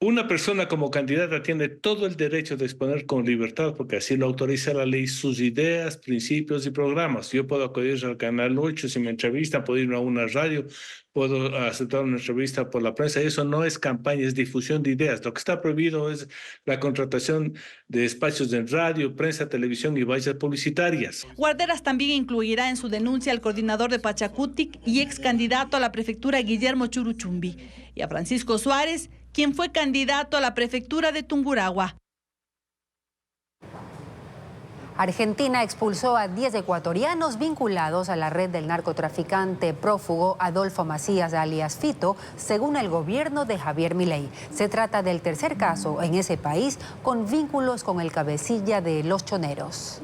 Una persona como candidata tiene todo el derecho de exponer con libertad, porque así lo autoriza la ley, sus ideas, principios y programas. Yo puedo acudir al Canal 8 si me entrevistan, puedo ir a una radio, puedo aceptar una entrevista por la prensa. Eso no es campaña, es difusión de ideas. Lo que está prohibido es la contratación de espacios en radio, prensa, televisión y vallas publicitarias. Guarderas también incluirá en su denuncia al coordinador de Pachacutic y ex candidato a la prefectura Guillermo Churuchumbi, y a Francisco Suárez, quien fue candidato a la prefectura de Tungurahua. Argentina expulsó a 10 ecuatorianos vinculados a la red del narcotraficante prófugo Adolfo Macías alias Fito, según el gobierno de Javier Milei. Se trata del tercer caso en ese país con vínculos con el cabecilla de Los Choneros.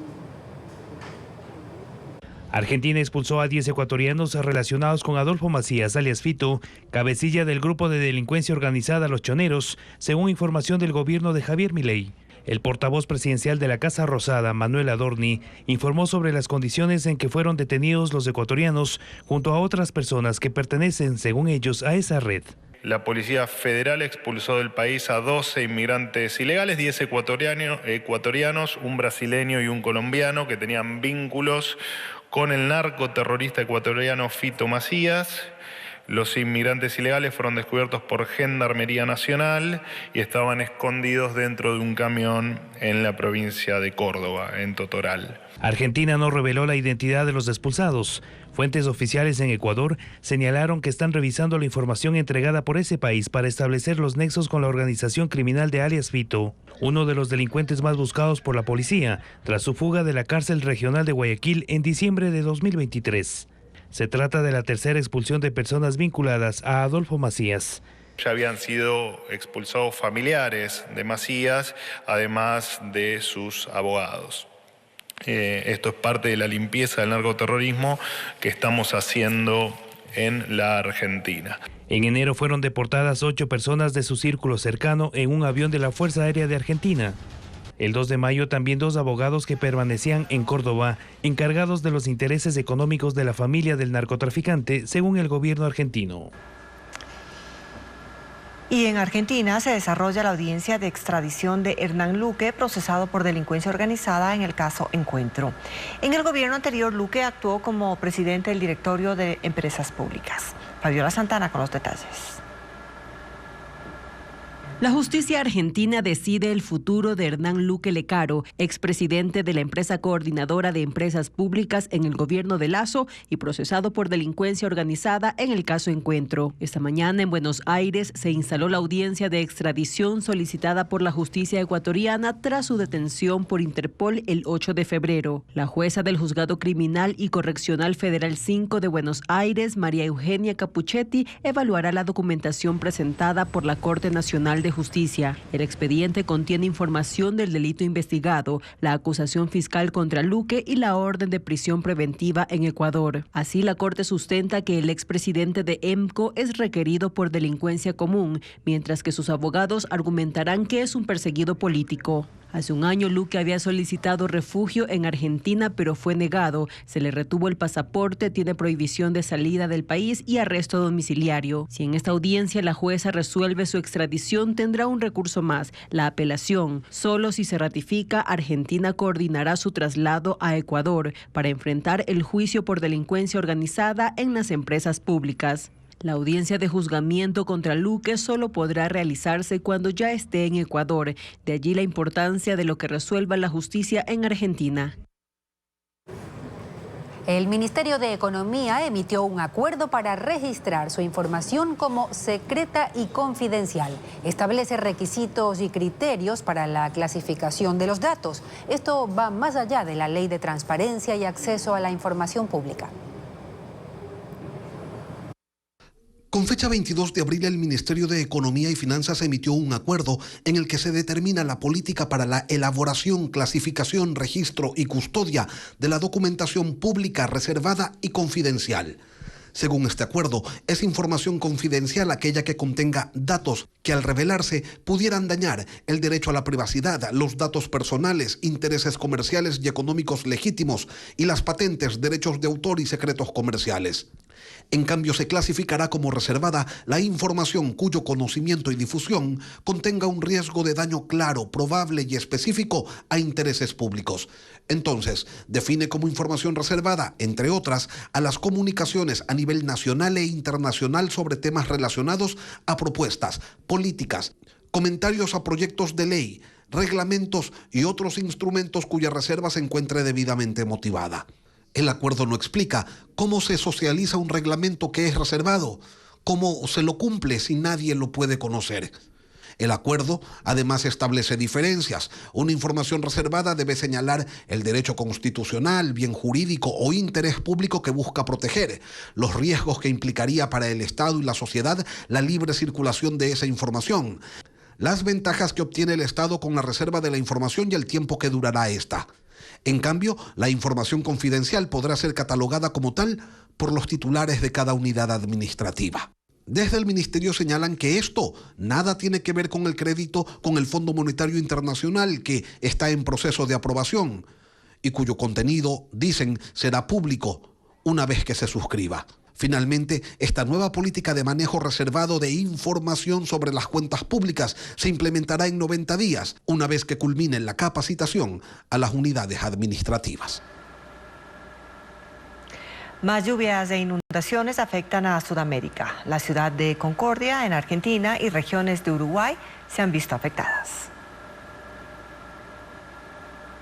Argentina expulsó a 10 ecuatorianos relacionados con Adolfo Macías, alias Fito, cabecilla del grupo de delincuencia organizada Los Choneros, según información del gobierno de Javier Milei. El portavoz presidencial de la Casa Rosada, Manuel Adorni, informó sobre las condiciones en que fueron detenidos los ecuatorianos junto a otras personas que pertenecen, según ellos, a esa red. La Policía Federal expulsó del país a 12 inmigrantes ilegales, 10 ecuatorianos, un brasileño y un colombiano que tenían vínculos con el narcoterrorista ecuatoriano Fito Macías. Los inmigrantes ilegales fueron descubiertos por Gendarmería Nacional y estaban escondidos dentro de un camión en la provincia de Córdoba, en Totoral. Argentina no reveló la identidad de los expulsados. Fuentes oficiales en Ecuador señalaron que están revisando la información entregada por ese país para establecer los nexos con la organización criminal de alias Fito, uno de los delincuentes más buscados por la policía, tras su fuga de la cárcel regional de Guayaquil en diciembre de 2023. Se trata de la tercera expulsión de personas vinculadas a Adolfo Macías. Ya habían sido expulsados familiares de Macías, además de sus abogados. Esto es parte de la limpieza del narcoterrorismo que estamos haciendo en la Argentina. En enero fueron deportadas 8 personas de su círculo cercano en un avión de la Fuerza Aérea de Argentina. El 2 de mayo también 2 abogados que permanecían en Córdoba, encargados de los intereses económicos de la familia del narcotraficante, según el gobierno argentino. Y en Argentina se desarrolla la audiencia de extradición de Hernán Luque, procesado por delincuencia organizada en el caso Encuentro. En el gobierno anterior, Luque actuó como presidente del directorio de empresas públicas. Fabiola Santana con los detalles. La justicia argentina decide el futuro de Hernán Luque Lecaro, expresidente de la empresa coordinadora de empresas públicas en el gobierno de Lasso y procesado por delincuencia organizada en el caso Encuentro. Esta mañana en Buenos Aires se instaló la audiencia de extradición solicitada por la justicia ecuatoriana tras su detención por Interpol el 8 de febrero. La jueza del Juzgado Criminal y Correccional Federal 5 de Buenos Aires, María Eugenia Capuchetti, evaluará la documentación presentada por la Corte Nacional de Justicia. El expediente contiene información del delito investigado, la acusación fiscal contra Luque y la orden de prisión preventiva en Ecuador. Así, la Corte sustenta que el expresidente de EMCO es requerido por delincuencia común, mientras que sus abogados argumentarán que es un perseguido político. Hace un año, Luque había solicitado refugio en Argentina, pero fue negado. Se le retuvo el pasaporte, tiene prohibición de salida del país y arresto domiciliario. Si en esta audiencia la jueza resuelve su extradición, tendrá un recurso más, la apelación. Solo si se ratifica, Argentina coordinará su traslado a Ecuador para enfrentar el juicio por delincuencia organizada en las empresas públicas. La audiencia de juzgamiento contra Luque solo podrá realizarse cuando ya esté en Ecuador. De allí la importancia de lo que resuelva la justicia en Argentina. El Ministerio de Economía emitió un acuerdo para registrar su información como secreta y confidencial. Establece requisitos y criterios para la clasificación de los datos. Esto va más allá de la Ley de Transparencia y Acceso a la Información Pública. Con fecha 22 de abril, el Ministerio de Economía y Finanzas emitió un acuerdo en el que se determina la política para la elaboración, clasificación, registro y custodia de la documentación pública reservada y confidencial. Según este acuerdo, es información confidencial aquella que contenga datos que al revelarse pudieran dañar el derecho a la privacidad, los datos personales, intereses comerciales y económicos legítimos y las patentes, derechos de autor y secretos comerciales. En cambio, se clasificará como reservada la información cuyo conocimiento y difusión contenga un riesgo de daño claro, probable y específico a intereses públicos. Entonces, define como información reservada, entre otras, a las comunicaciones a nivel nacional e internacional sobre temas relacionados a propuestas, políticas, comentarios a proyectos de ley, reglamentos y otros instrumentos cuya reserva se encuentre debidamente motivada. El acuerdo no explica cómo se socializa un reglamento que es reservado, cómo se lo cumple si nadie lo puede conocer. El acuerdo además establece diferencias. Una información reservada debe señalar el derecho constitucional, bien jurídico o interés público que busca proteger, los riesgos que implicaría para el Estado y la sociedad la libre circulación de esa información, las ventajas que obtiene el Estado con la reserva de la información y el tiempo que durará esta. En cambio, la información confidencial podrá ser catalogada como tal por los titulares de cada unidad administrativa. Desde el Ministerio señalan que esto nada tiene que ver con el crédito con el Fondo Monetario Internacional, que está en proceso de aprobación y cuyo contenido, dicen, será público una vez que se suscriba. Finalmente, esta nueva política de manejo reservado de información sobre las cuentas públicas se implementará en 90 días, una vez que culmine la capacitación a las unidades administrativas. Más lluvias e inundaciones afectan a Sudamérica. La ciudad de Concordia, en Argentina, y regiones de Uruguay se han visto afectadas.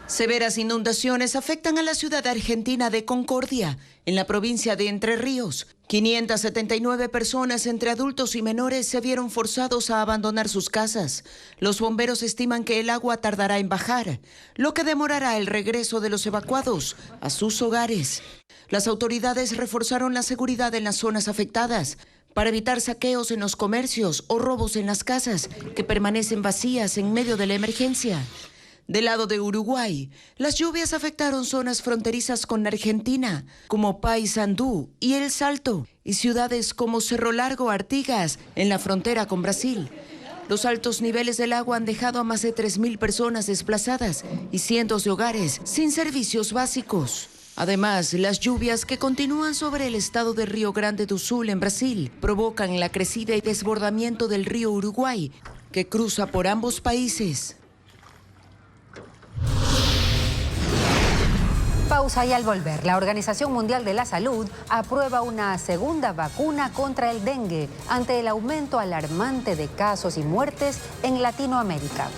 Severas inundaciones afectan a la ciudad argentina de Concordia, en la provincia de Entre Ríos. 579 personas entre adultos y menores se vieron forzados a abandonar sus casas. Los bomberos estiman que el agua tardará en bajar, lo que demorará el regreso de los evacuados a sus hogares. Las autoridades reforzaron la seguridad en las zonas afectadas para evitar saqueos en los comercios o robos en las casas que permanecen vacías en medio de la emergencia. Del lado de Uruguay, las lluvias afectaron zonas fronterizas con Argentina, como Paysandú y El Salto, y ciudades como Cerro Largo, Artigas, en la frontera con Brasil. Los altos niveles del agua han dejado a más de 3.000 personas desplazadas y cientos de hogares sin servicios básicos. Además, las lluvias que continúan sobre el estado de Río Grande do Sul, en Brasil, provocan la crecida y desbordamiento del río Uruguay, que cruza por ambos países. Pausa y al volver, la Organización Mundial de la Salud aprueba una segunda vacuna contra el dengue ante el aumento alarmante de casos y muertes en Latinoamérica.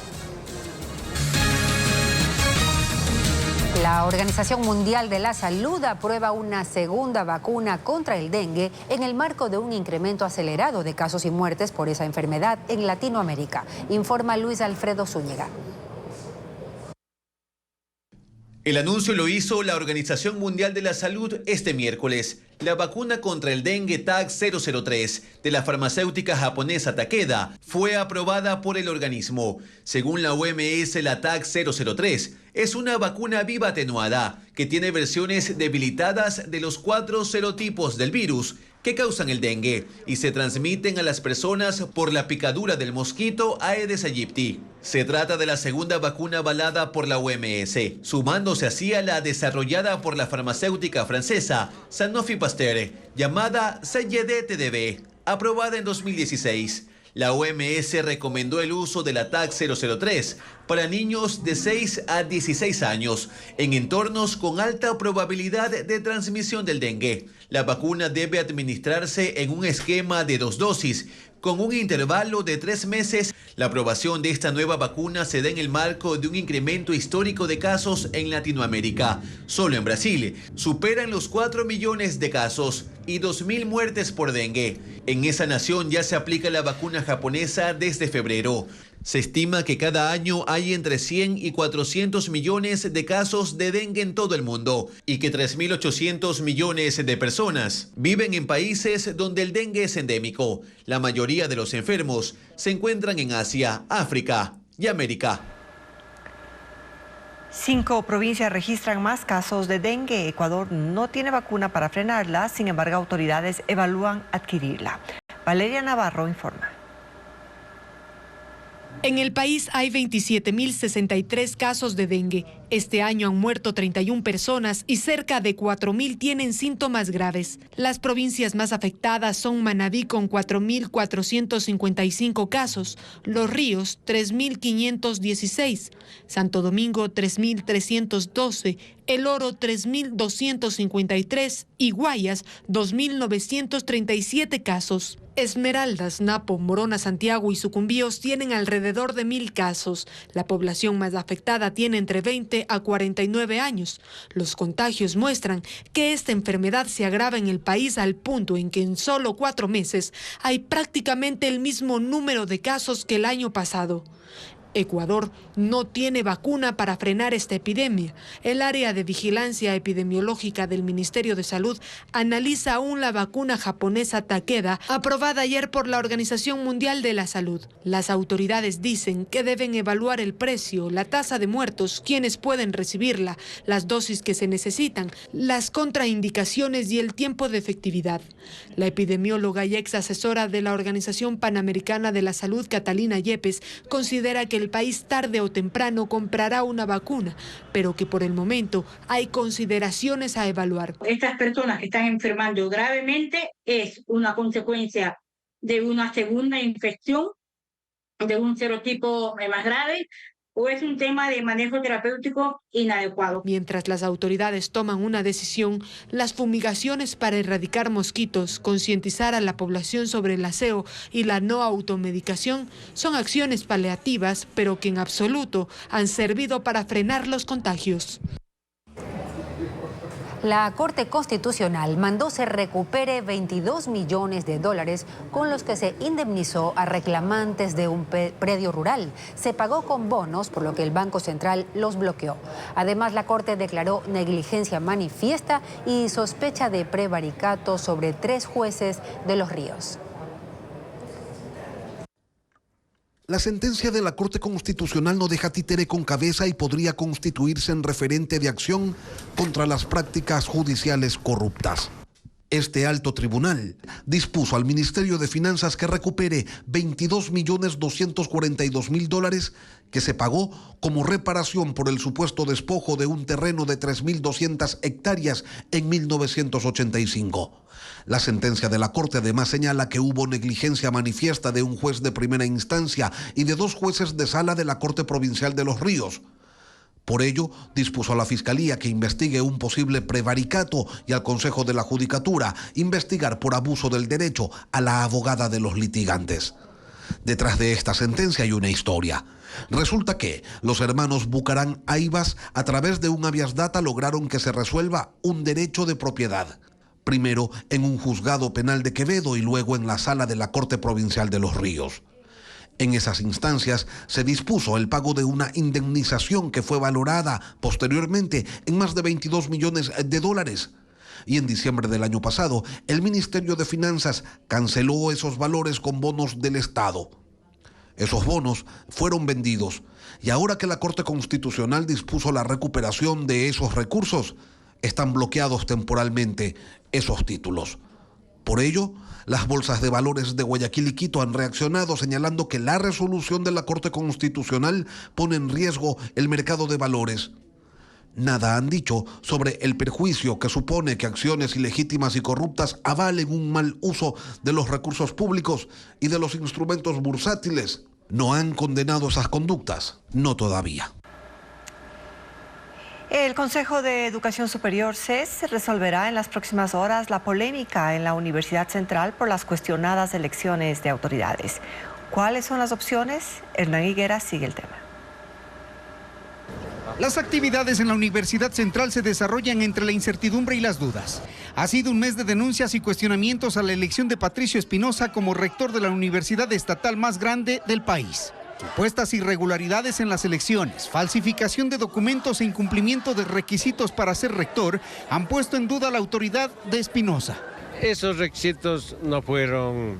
La Organización Mundial de la Salud aprueba una segunda vacuna contra el dengue en el marco de un incremento acelerado de casos y muertes por esa enfermedad en Latinoamérica, informa Luis Alfredo Zúñiga. El anuncio lo hizo la Organización Mundial de la Salud este miércoles. La vacuna contra el dengue TAC-003 de la farmacéutica japonesa Takeda fue aprobada por el organismo. Según la OMS, la TAC-003 es una vacuna viva atenuada que tiene versiones debilitadas de los 4 serotipos del virus que causan el dengue y se transmiten a las personas por la picadura del mosquito Aedes aegypti. Se trata de la segunda vacuna avalada por la OMS, sumándose así a la desarrollada por la farmacéutica francesa Sanofi Pasteur, llamada CYD-TDV, aprobada en 2016. La OMS recomendó el uso de la TAC-003 para niños de 6 a 16 años en entornos con alta probabilidad de transmisión del dengue. La vacuna debe administrarse en un esquema de 2 dosis, con un intervalo de 3 meses. La aprobación de esta nueva vacuna se da en el marco de un incremento histórico de casos en Latinoamérica. Solo en Brasil superan los 4 millones de casos y 2.000 muertes por dengue. En esa nación ya se aplica la vacuna japonesa desde febrero. Se estima que cada año hay entre 100 y 400 millones de casos de dengue en todo el mundo y que 3.800 millones de personas viven en países donde el dengue es endémico. La mayoría de los enfermos se encuentran en Asia, África y América. 5 provincias registran más casos de dengue. Ecuador no tiene vacuna para frenarla, sin embargo, autoridades evalúan adquirirla. Valeria Navarro informa. En el país hay 27.063 casos de dengue. Este año han muerto 31 personas y cerca de 4.000 tienen síntomas graves. Las provincias más afectadas son Manabí con 4.455 casos, Los Ríos 3.516, Santo Domingo 3.312, El Oro 3.253 y Guayas 2.937 casos. Esmeraldas, Napo, Morona, Santiago y Sucumbíos tienen alrededor de 1.000 casos. La población más afectada tiene entre 20 a 49 años. Los contagios muestran que esta enfermedad se agrava en el país al punto en que en solo 4 meses hay prácticamente el mismo número de casos que el año pasado. Ecuador no tiene vacuna para frenar esta epidemia. El área de vigilancia epidemiológica del Ministerio de Salud analiza aún la vacuna japonesa Takeda, aprobada ayer por la Organización Mundial de la Salud. Las autoridades dicen que deben evaluar el precio, la tasa de muertos, quienes pueden recibirla, las dosis que se necesitan, las contraindicaciones y el tiempo de efectividad. La epidemióloga y ex asesora de la Organización Panamericana de la Salud, Catalina Yepes, considera que el país tarde o temprano comprará una vacuna, pero que por el momento hay consideraciones a evaluar. Estas personas que están enfermando gravemente es una consecuencia de una segunda infección de un serotipo más grave, o es un tema de manejo terapéutico inadecuado. Mientras las autoridades toman una decisión, las fumigaciones para erradicar mosquitos, concientizar a la población sobre el aseo y la no automedicación son acciones paliativas, pero que en absoluto han servido para frenar los contagios. La Corte Constitucional mandó se recupere 22 millones de dólares con los que se indemnizó a reclamantes de un predio rural. Se pagó con bonos, por lo que el Banco Central los bloqueó. Además, la Corte declaró negligencia manifiesta y sospecha de prevaricato sobre 3 jueces de Los Ríos. La sentencia de la Corte Constitucional no deja títere con cabeza y podría constituirse en referente de acción contra las prácticas judiciales corruptas. Este alto tribunal dispuso al Ministerio de Finanzas que recupere 22.242.000 dólares que se pagó como reparación por el supuesto despojo de un terreno de 3.200 hectáreas en 1985. La sentencia de la Corte además señala que hubo negligencia manifiesta de un juez de primera instancia y de 2 jueces de sala de la Corte Provincial de Los Ríos. Por ello, dispuso a la Fiscalía que investigue un posible prevaricato y al Consejo de la Judicatura investigar por abuso del derecho a la abogada de los litigantes. Detrás de esta sentencia hay una historia. Resulta que los hermanos Bucarán Aivas, a través de un habeas data, lograron que se resuelva un derecho de propiedad. Primero en un juzgado penal de Quevedo y luego en la sala de la Corte Provincial de Los Ríos. En esas instancias se dispuso el pago de una indemnización que fue valorada posteriormente en más de 22 millones de dólares. Y en diciembre del año pasado, el Ministerio de Finanzas canceló esos valores con bonos del Estado. Esos bonos fueron vendidos y ahora que la Corte Constitucional dispuso la recuperación de esos recursos, están bloqueados temporalmente esos títulos. Por ello, las bolsas de valores de Guayaquil y Quito han reaccionado señalando que la resolución de la Corte Constitucional pone en riesgo el mercado de valores. Nada han dicho sobre el perjuicio que supone que acciones ilegítimas y corruptas avalen un mal uso de los recursos públicos y de los instrumentos bursátiles. ¿No han condenado esas conductas? No todavía. El Consejo de Educación Superior, CES, resolverá en las próximas horas la polémica en la Universidad Central por las cuestionadas elecciones de autoridades. ¿Cuáles son las opciones? Hernán Higuera sigue el tema. Las actividades en la Universidad Central se desarrollan entre la incertidumbre y las dudas. Ha sido un mes de denuncias y cuestionamientos a la elección de Patricio Espinosa como rector de la universidad estatal más grande del país. Supuestas irregularidades en las elecciones, falsificación de documentos e incumplimiento de requisitos para ser rector han puesto en duda la autoridad de Espinosa. Esos requisitos no fueron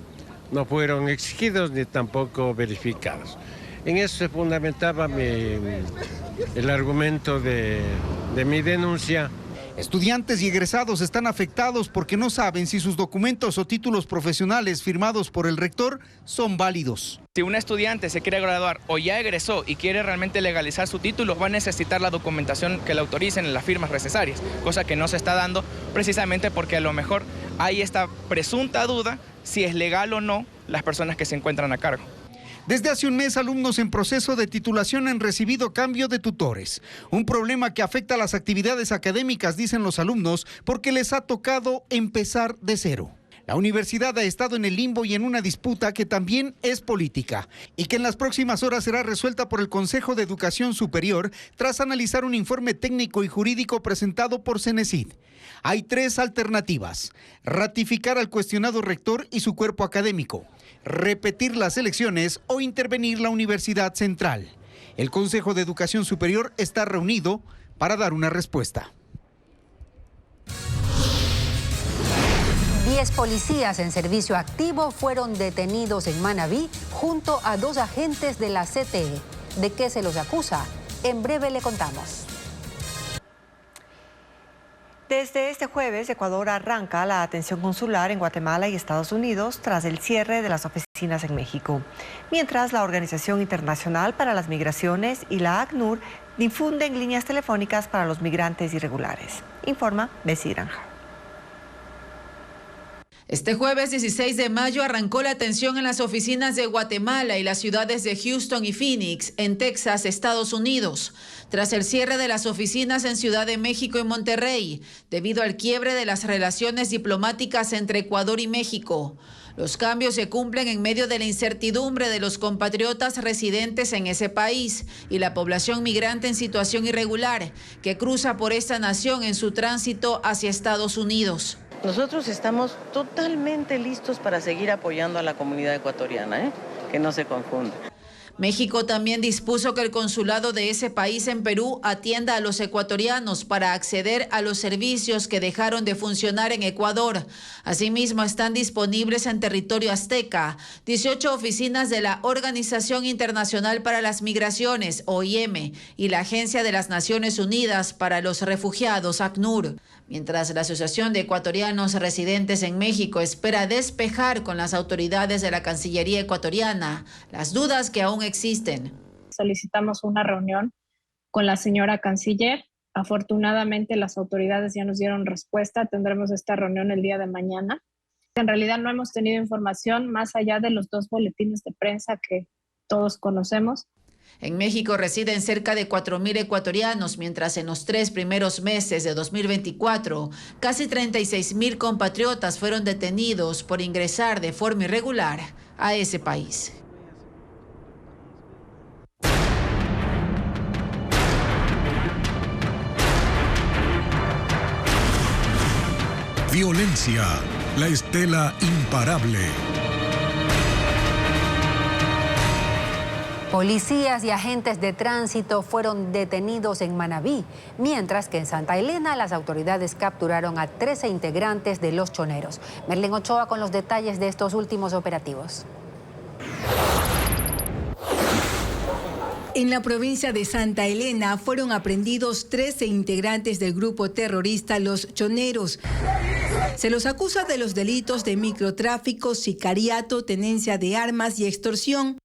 exigidos ni tampoco verificados. En eso se fundamentaba el argumento de mi denuncia. Estudiantes y egresados están afectados porque no saben si sus documentos o títulos profesionales firmados por el rector son válidos. Si un estudiante se quiere graduar o ya egresó y quiere realmente legalizar su título, va a necesitar la documentación que le autoricen en las firmas necesarias, cosa que no se está dando precisamente porque a lo mejor hay esta presunta duda si es legal o no las personas que se encuentran a cargo. Desde hace un mes, alumnos en proceso de titulación han recibido cambio de tutores. Un problema que afecta a las actividades académicas, dicen los alumnos, porque les ha tocado empezar de cero. La universidad ha estado en el limbo y en una disputa que también es política y que en las próximas horas será resuelta por el Consejo de Educación Superior tras analizar un informe técnico y jurídico presentado por Cenecid. Hay 3 alternativas: ratificar al cuestionado rector y su cuerpo académico, repetir las elecciones o intervenir la Universidad Central. El Consejo de Educación Superior está reunido para dar una respuesta. 10 policías en servicio activo fueron detenidos en Manabí junto a 2 agentes de la CTE. ¿De qué se los acusa? En breve le contamos. Desde este jueves, Ecuador arranca la atención consular en Guatemala y Estados Unidos tras el cierre de las oficinas en México. Mientras, la Organización Internacional para las Migraciones y la ACNUR difunden líneas telefónicas para los migrantes irregulares. Informa Bessie Granja. Este jueves 16 de mayo arrancó la atención en las oficinas de Guatemala y las ciudades de Houston y Phoenix, en Texas, Estados Unidos, tras el cierre de las oficinas en Ciudad de México y Monterrey, debido al quiebre de las relaciones diplomáticas entre Ecuador y México. Los cambios se cumplen en medio de la incertidumbre de los compatriotas residentes en ese país y la población migrante en situación irregular que cruza por esta nación en su tránsito hacia Estados Unidos. Nosotros estamos totalmente listos para seguir apoyando a la comunidad ecuatoriana, que no se confunda. México también dispuso que el consulado de ese país en Perú atienda a los ecuatorianos para acceder a los servicios que dejaron de funcionar en Ecuador. Asimismo, están disponibles en territorio azteca 18 oficinas de la Organización Internacional para las Migraciones, OIM, y la Agencia de las Naciones Unidas para los Refugiados, ACNUR. Mientras la Asociación de Ecuatorianos Residentes en México espera despejar con las autoridades de la Cancillería ecuatoriana las dudas que aún existen. Solicitamos una reunión con la señora canciller. Afortunadamente las autoridades ya nos dieron respuesta. Tendremos esta reunión el día de mañana. En realidad no hemos tenido información más allá de los 2 boletines de prensa que todos conocemos. En México residen cerca de 4,000 ecuatorianos, mientras en los 3 primeros meses de 2024, casi 36,000 compatriotas fueron detenidos por ingresar de forma irregular a ese país. Violencia, la estela imparable. Policías y agentes de tránsito fueron detenidos en Manabí, mientras que en Santa Elena las autoridades capturaron a 13 integrantes de Los Choneros. Merlin Ochoa con los detalles de estos últimos operativos. En la provincia de Santa Elena fueron aprehendidos 13 integrantes del grupo terrorista Los Choneros. Se los acusa de los delitos de microtráfico, sicariato, tenencia de armas y extorsión.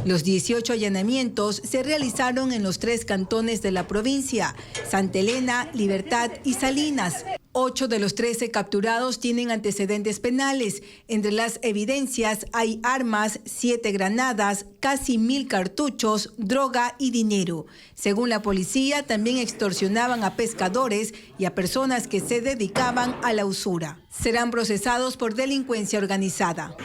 Los 18 allanamientos se realizaron en los 3 cantones de la provincia, Santa Elena, Libertad y Salinas. 8 de los 13 capturados tienen antecedentes penales. Entre las evidencias hay armas, 7 granadas, casi 1,000 cartuchos, droga y dinero. Según la policía, también extorsionaban a pescadores y a personas que se dedicaban a la usura. Serán procesados por delincuencia organizada.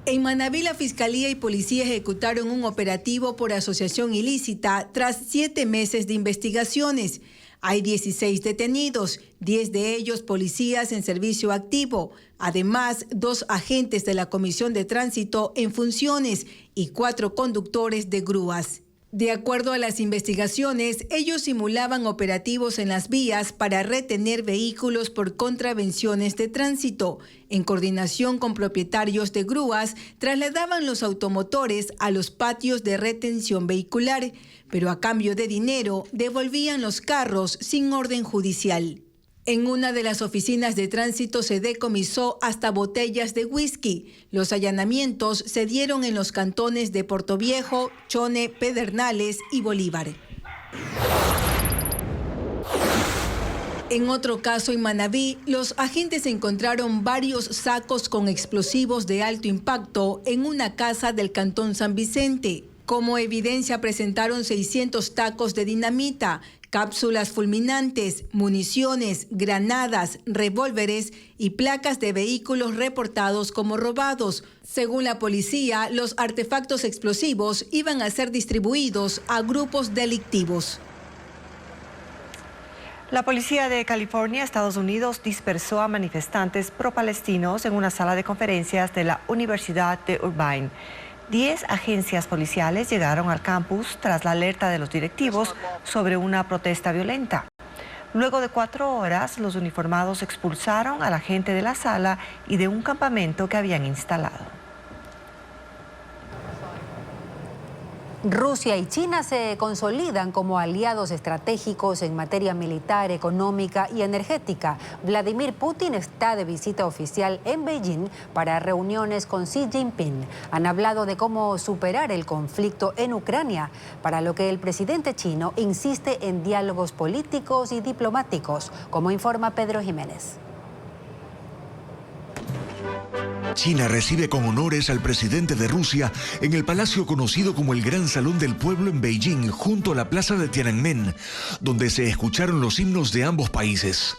En Manabí, la Fiscalía y Policía ejecutaron un operativo por asociación ilícita tras 7 meses de investigaciones. Hay 16 detenidos, 10 de ellos policías en servicio activo. Además, 2 agentes de la Comisión de Tránsito en funciones y 4 conductores de grúas. De acuerdo a las investigaciones, ellos simulaban operativos en las vías para retener vehículos por contravenciones de tránsito. En coordinación con propietarios de grúas, trasladaban los automotores a los patios de retención vehicular, pero a cambio de dinero devolvían los carros sin orden judicial. En una de las oficinas de tránsito se decomisó hasta botellas de whisky. Los allanamientos se dieron en los cantones de Portoviejo, Chone, Pedernales y Bolívar. En otro caso, en Manabí, los agentes encontraron varios sacos con explosivos de alto impacto en una casa del cantón San Vicente. Como evidencia presentaron 600 tacos de dinamita, cápsulas fulminantes, municiones, granadas, revólveres y placas de vehículos reportados como robados. Según la policía, los artefactos explosivos iban a ser distribuidos a grupos delictivos. La policía de California, Estados Unidos, dispersó a manifestantes pro-palestinos en una sala de conferencias de la Universidad de Irvine. 10 agencias policiales llegaron al campus tras la alerta de los directivos sobre una protesta violenta. Luego de 4 horas, los uniformados expulsaron a la gente de la sala y de un campamento que habían instalado. Rusia y China se consolidan como aliados estratégicos en materia militar, económica y energética. Vladimir Putin está de visita oficial en Beijing para reuniones con Xi Jinping. Han hablado de cómo superar el conflicto en Ucrania, para lo que el presidente chino insiste en diálogos políticos y diplomáticos, como informa Pedro Jiménez. China recibe con honores al presidente de Rusia en el palacio conocido como el Gran Salón del Pueblo en Beijing, junto a la plaza de Tiananmen, donde se escucharon los himnos de ambos países.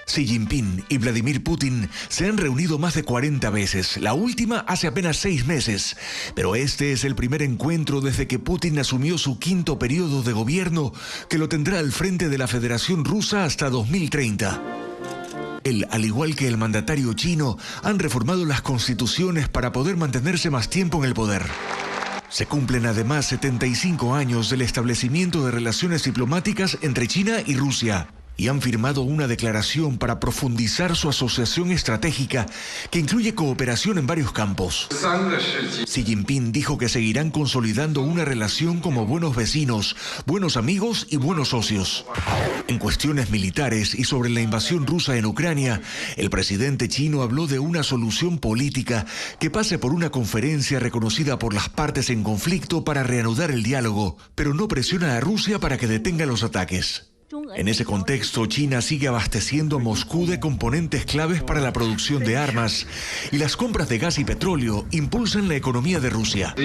Xi Jinping y Vladimir Putin se han reunido más de 40 veces, la última hace apenas 6 meses, pero este es el primer encuentro desde que Putin asumió su 5º periodo de gobierno, que lo tendrá al frente de la Federación Rusa hasta 2030. Él, al igual que el mandatario chino, han reformado las constituciones para poder mantenerse más tiempo en el poder. Se cumplen además 75 años del establecimiento de relaciones diplomáticas entre China y Rusia, y han firmado una declaración para profundizar su asociación estratégica que incluye cooperación en varios campos. Xi Jinping dijo que seguirán consolidando una relación como buenos vecinos, buenos amigos y buenos socios. En cuestiones militares y sobre la invasión rusa en Ucrania, el presidente chino habló de una solución política que pase por una conferencia reconocida por las partes en conflicto para reanudar el diálogo, pero no presiona a Rusia para que detenga los ataques. En ese contexto, China sigue abasteciendo a Moscú de componentes claves para la producción de armas, y las compras de gas y petróleo impulsan la economía de Rusia.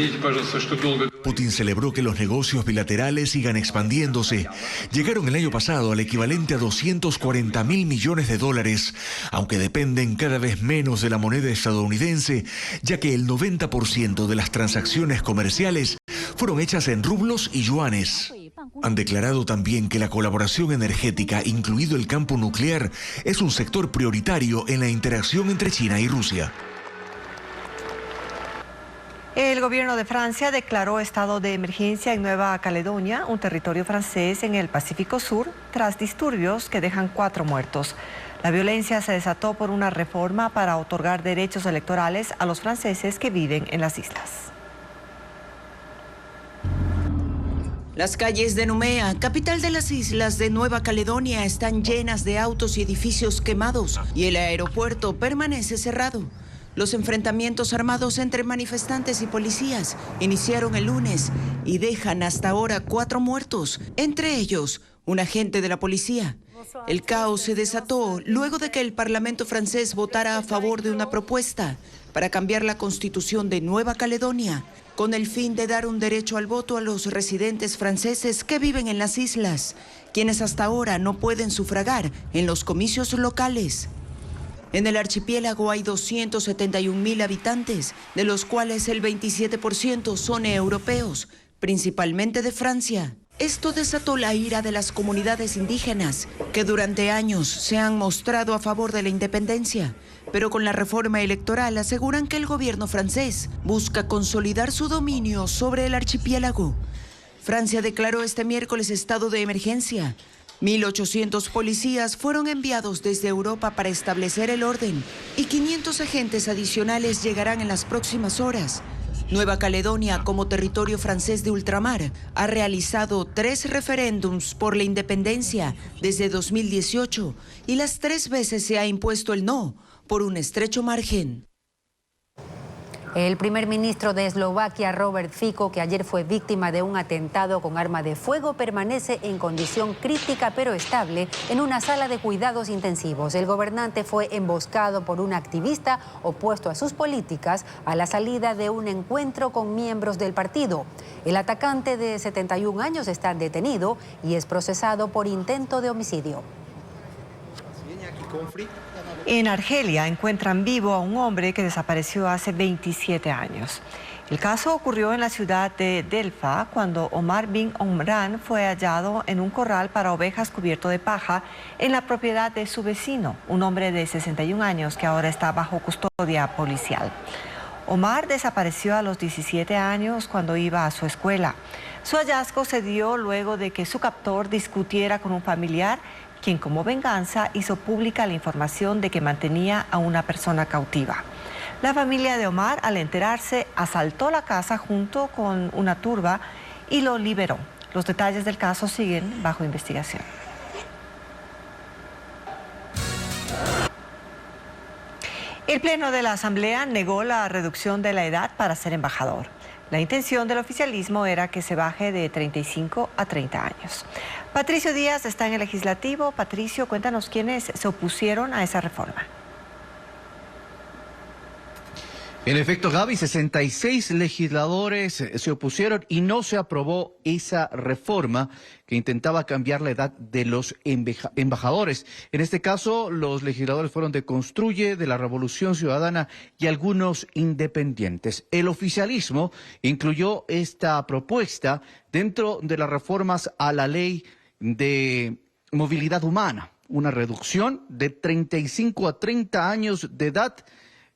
Putin celebró que los negocios bilaterales sigan expandiéndose. Llegaron el año pasado al equivalente a 240.000 millones de dólares, aunque dependen cada vez menos de la moneda estadounidense, ya que el 90% de las transacciones comerciales fueron hechas en rublos y yuanes. Han declarado también que la colaboración energética, incluido el campo nuclear, es un sector prioritario en la interacción entre China y Rusia. El gobierno de Francia declaró estado de emergencia en Nueva Caledonia, un territorio francés en el Pacífico Sur, tras disturbios que dejan 4 muertos. La violencia se desató por una reforma para otorgar derechos electorales a los franceses que viven en las islas. Las calles de Nouméa, capital de las islas de Nueva Caledonia, están llenas de autos y edificios quemados y el aeropuerto permanece cerrado. Los enfrentamientos armados entre manifestantes y policías iniciaron el lunes y dejan hasta ahora 4 muertos, entre ellos un agente de la policía. El caos se desató luego de que el Parlamento francés votara a favor de una propuesta para cambiar la constitución de Nueva Caledonia, con el fin de dar un derecho al voto a los residentes franceses que viven en las islas, quienes hasta ahora no pueden sufragar en los comicios locales. En el archipiélago hay 271.000 habitantes, de los cuales el 27% son europeos, principalmente de Francia. Esto desató la ira de las comunidades indígenas, que durante años se han mostrado a favor de la independencia, pero con la reforma electoral aseguran que el gobierno francés busca consolidar su dominio sobre el archipiélago. Francia declaró este miércoles estado de emergencia. 1.800 policías fueron enviados desde Europa para establecer el orden y 500 agentes adicionales llegarán en las próximas horas. Nueva Caledonia, como territorio francés de ultramar, ha realizado 3 referéndums por la independencia desde 2018 y las 3 veces se ha impuesto el no por un estrecho margen. El primer ministro de Eslovaquia, Robert Fico, que ayer fue víctima de un atentado con arma de fuego, permanece en condición crítica pero estable en una sala de cuidados intensivos. El gobernante fue emboscado por un activista opuesto a sus políticas a la salida de un encuentro con miembros del partido. El atacante de 71 años está detenido y es procesado por intento de homicidio. En Argelia encuentran vivo a un hombre que desapareció hace 27 años. El caso ocurrió en la ciudad de Delfa cuando Omar bin Omran fue hallado en un corral para ovejas cubierto de paja en la propiedad de su vecino, un hombre de 61 años que ahora está bajo custodia policial. Omar desapareció a los 17 años cuando iba a su escuela. Su hallazgo se dio luego de que su captor discutiera con un familiar, quien como venganza hizo pública la información de que mantenía a una persona cautiva. La familia de Omar, al enterarse, asaltó la casa junto con una turba y lo liberó. Los detalles del caso siguen bajo investigación. El Pleno de la Asamblea negó la reducción de la edad para ser embajador. La intención del oficialismo era que se baje de 35 a 30 años. Patricio Díaz está en el Legislativo. Patricio, cuéntanos quiénes se opusieron a esa reforma. En efecto, Gaby, 66 legisladores se opusieron y no se aprobó esa reforma que intentaba cambiar la edad de los embajadores. En este caso, los legisladores fueron de Construye, de la Revolución Ciudadana y algunos independientes. El oficialismo incluyó esta propuesta dentro de las reformas a la ley de movilidad humana, una reducción de 35 a 30 años de edad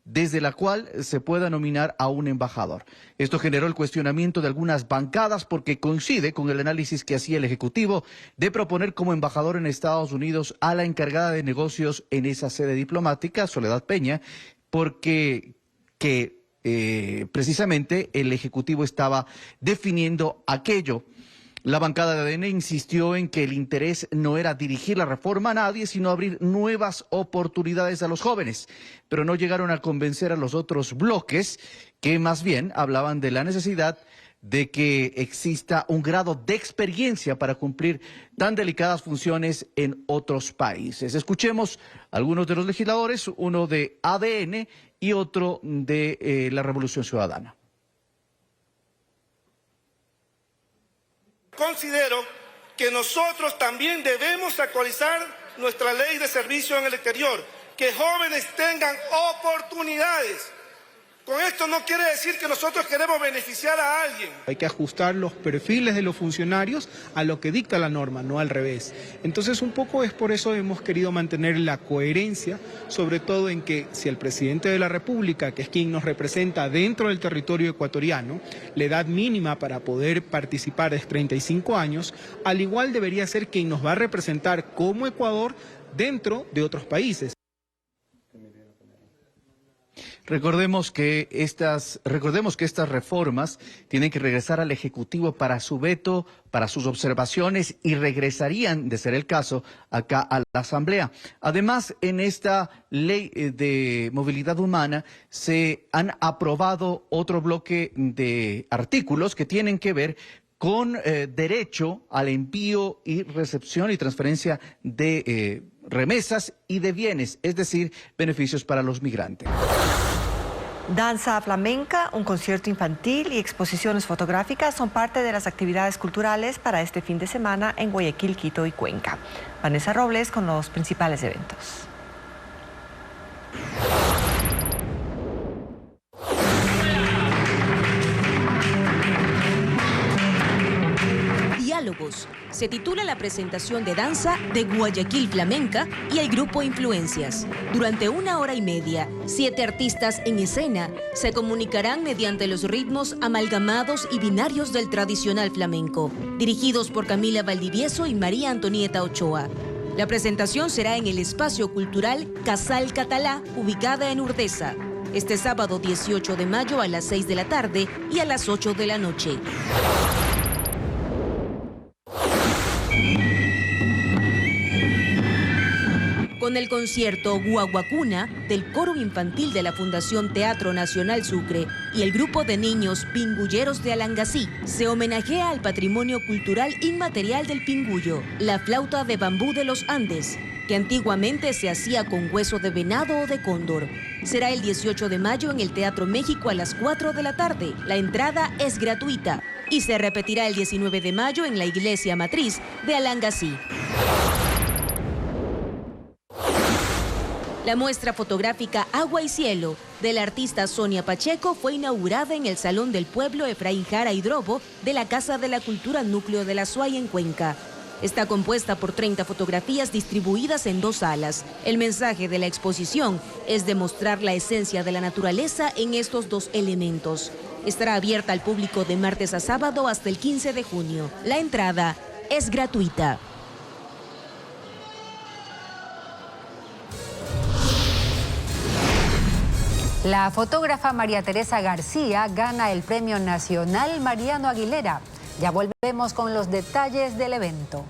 desde la cual se pueda nominar a un embajador. Esto generó el cuestionamiento de algunas bancadas porque coincide con el análisis que hacía el Ejecutivo de proponer como embajador en Estados Unidos a la encargada de negocios en esa sede diplomática, Soledad Peña, porque precisamente el Ejecutivo estaba definiendo aquello. La bancada de ADN insistió en que el interés no era dirigir la reforma a nadie, sino abrir nuevas oportunidades a los jóvenes. Pero no llegaron a convencer a los otros bloques, que más bien hablaban de la necesidad de que exista un grado de experiencia para cumplir tan delicadas funciones en otros países. Escuchemos algunos de los legisladores, uno de ADN y otro de la Revolución Ciudadana. Considero que nosotros también debemos actualizar nuestra ley de servicio en el exterior, que jóvenes tengan oportunidades. Con esto no quiere decir que nosotros queremos beneficiar a alguien. Hay que ajustar los perfiles de los funcionarios a lo que dicta la norma, no al revés. Entonces, un poco es por eso hemos querido mantener la coherencia, sobre todo en que si el presidente de la República, que es quien nos representa dentro del territorio ecuatoriano, la edad mínima para poder participar es 35 años, al igual debería ser quien nos va a representar como Ecuador dentro de otros países. Recordemos que estas reformas tienen que regresar al Ejecutivo para su veto, para sus observaciones y regresarían, de ser el caso, acá a la Asamblea. Además, en esta ley de movilidad humana se han aprobado otro bloque de artículos que tienen que ver con derecho al envío y recepción y transferencia de remesas y de bienes, es decir, beneficios para los migrantes. Danza flamenca, un concierto infantil y exposiciones fotográficas son parte de las actividades culturales para este fin de semana en Guayaquil, Quito y Cuenca. Vanessa Robles con los principales eventos. Diálogos. Se titula la presentación de danza de Guayaquil Flamenca y el grupo Influencias. Durante 1 hora y media, 7 artistas en escena se comunicarán mediante los ritmos amalgamados y binarios del tradicional flamenco, dirigidos por Camila Valdivieso y María Antonieta Ochoa. La presentación será en el espacio cultural Casal Catalá, ubicada en Urdesa. este sábado 18 de mayo a las 6 de la tarde y a las 8 de la noche. Con el concierto Guaguacuna del Coro Infantil de la Fundación Teatro Nacional Sucre y el grupo de niños Pingulleros de Alangasí, se homenajea al patrimonio cultural inmaterial del pingullo, la flauta de bambú de los Andes, que antiguamente se hacía con hueso de venado o de cóndor. Será el 18 de mayo en el Teatro México a las 4 de la tarde. La entrada es gratuita y se repetirá el 19 de mayo en la Iglesia Matriz de Alangasí. La muestra fotográfica Agua y Cielo de la artista Sonia Pacheco fue inaugurada en el Salón del Pueblo Efraín Jara Hidrobo de la Casa de la Cultura Núcleo de la Suay en Cuenca. Está compuesta por 30 fotografías distribuidas en 2 salas. El mensaje de la exposición es demostrar la esencia de la naturaleza en estos 2 elementos. Estará abierta al público de martes a sábado hasta el 15 de junio. La entrada es gratuita. La fotógrafa María Teresa García gana el Premio Nacional Mariano Aguilera. Ya volvemos con los detalles del evento.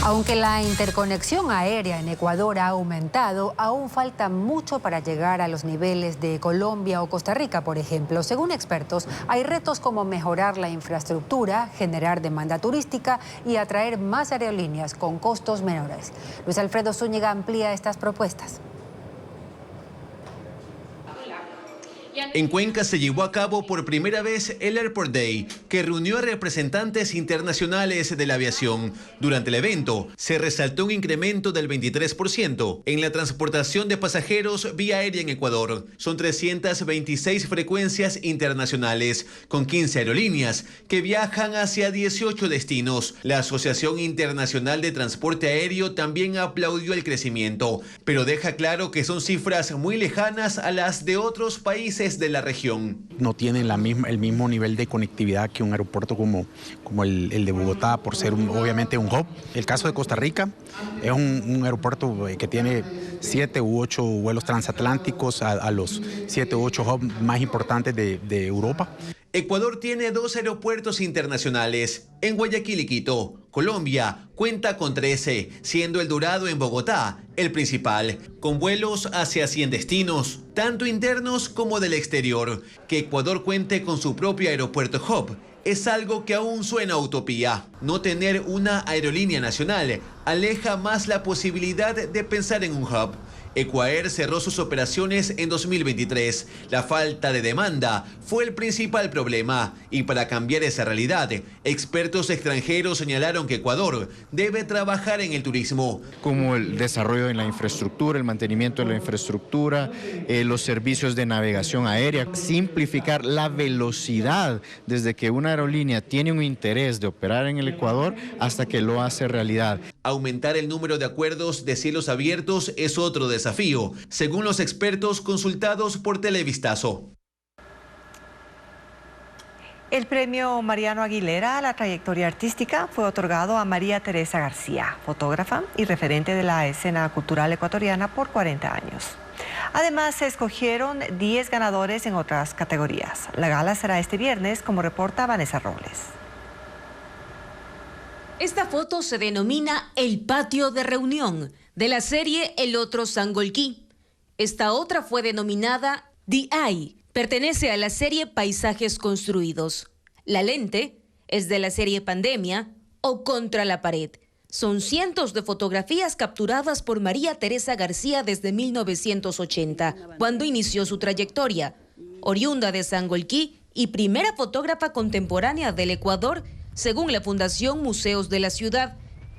Aunque la interconexión aérea en Ecuador ha aumentado, aún falta mucho para llegar a los niveles de Colombia o Costa Rica, por ejemplo. Según expertos, hay retos como mejorar la infraestructura, generar demanda turística y atraer más aerolíneas con costos menores. Luis Alfredo Zúñiga amplía estas propuestas. En Cuenca se llevó a cabo por primera vez el Airport Day, que reunió a representantes internacionales de la aviación. Durante el evento, se resaltó un incremento del 23% en la transportación de pasajeros vía aérea en Ecuador. Son 326 frecuencias internacionales, con 15 aerolíneas que viajan hacia 18 destinos. La Asociación Internacional de Transporte Aéreo también aplaudió el crecimiento, pero deja claro que son cifras muy lejanas a las de otros países de la región. No tienen el mismo nivel de conectividad que un aeropuerto como el de Bogotá, por ser obviamente un hub. El caso de Costa Rica es un aeropuerto que tiene 7 u 8 vuelos transatlánticos a los 7 u 8 hubs más importantes de Europa. Ecuador tiene 2 aeropuertos internacionales, en Guayaquil y Quito. Colombia cuenta con 13, siendo El Dorado en Bogotá el principal, con vuelos hacia 100 destinos, tanto internos como del exterior. Que Ecuador cuente con su propio aeropuerto hub es algo que aún suena a utopía. No tener una aerolínea nacional aleja más la posibilidad de pensar en un hub. Ecuair cerró sus operaciones en 2023. La falta de demanda fue el principal problema. Y para cambiar esa realidad, expertos extranjeros señalaron que Ecuador debe trabajar en el turismo. Como el desarrollo de la infraestructura, el mantenimiento de la infraestructura, los servicios de navegación aérea, simplificar la velocidad desde que una aerolínea tiene un interés de operar en el Ecuador hasta que lo hace realidad. Aumentar el número de acuerdos de cielos abiertos es otro desafío, según los expertos consultados por Televistazo. El premio Mariano Aguilera a la trayectoria artística fue otorgado a María Teresa García, fotógrafa y referente de la escena cultural ecuatoriana por 40 años. Además, se escogieron 10 ganadores en otras categorías. La gala será este viernes, como reporta Vanessa Robles. Esta foto se denomina El Patio de Reunión, de la serie El Otro Sangolquí. Esta otra fue denominada The Eye, pertenece a la serie Paisajes Construidos. La lente es de la serie Pandemia o Contra la Pared. Son cientos de fotografías capturadas por María Teresa García desde 1980, cuando inició su trayectoria. Oriunda de Sangolquí y primera fotógrafa contemporánea del Ecuador, según la Fundación Museos de la Ciudad.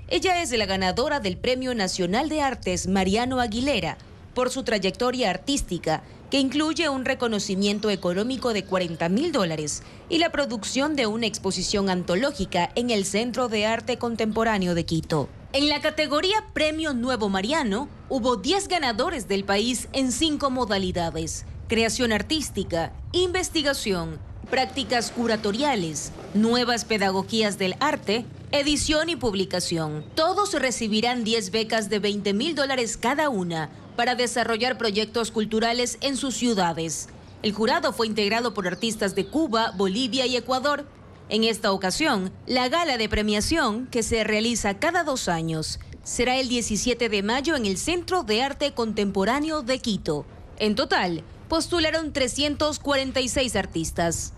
Ella es la ganadora del Premio Nacional de Artes Mariano Aguilera por su trayectoria artística, que incluye un reconocimiento económico de $40.000 y la producción de una exposición antológica en el Centro de Arte Contemporáneo de Quito. En la categoría Premio Nuevo Mariano, hubo 10 ganadores del país en 5 modalidades: creación artística, investigación, prácticas curatoriales, nuevas pedagogías del arte, edición y publicación. Todos recibirán 10 becas de $20,000 cada una para desarrollar proyectos culturales en sus ciudades. El jurado fue integrado por artistas de Cuba, Bolivia y Ecuador. En esta ocasión, la gala de premiación, que se realiza cada 2 años, será el 17 de mayo en el Centro de Arte Contemporáneo de Quito. En total, postularon 346 artistas.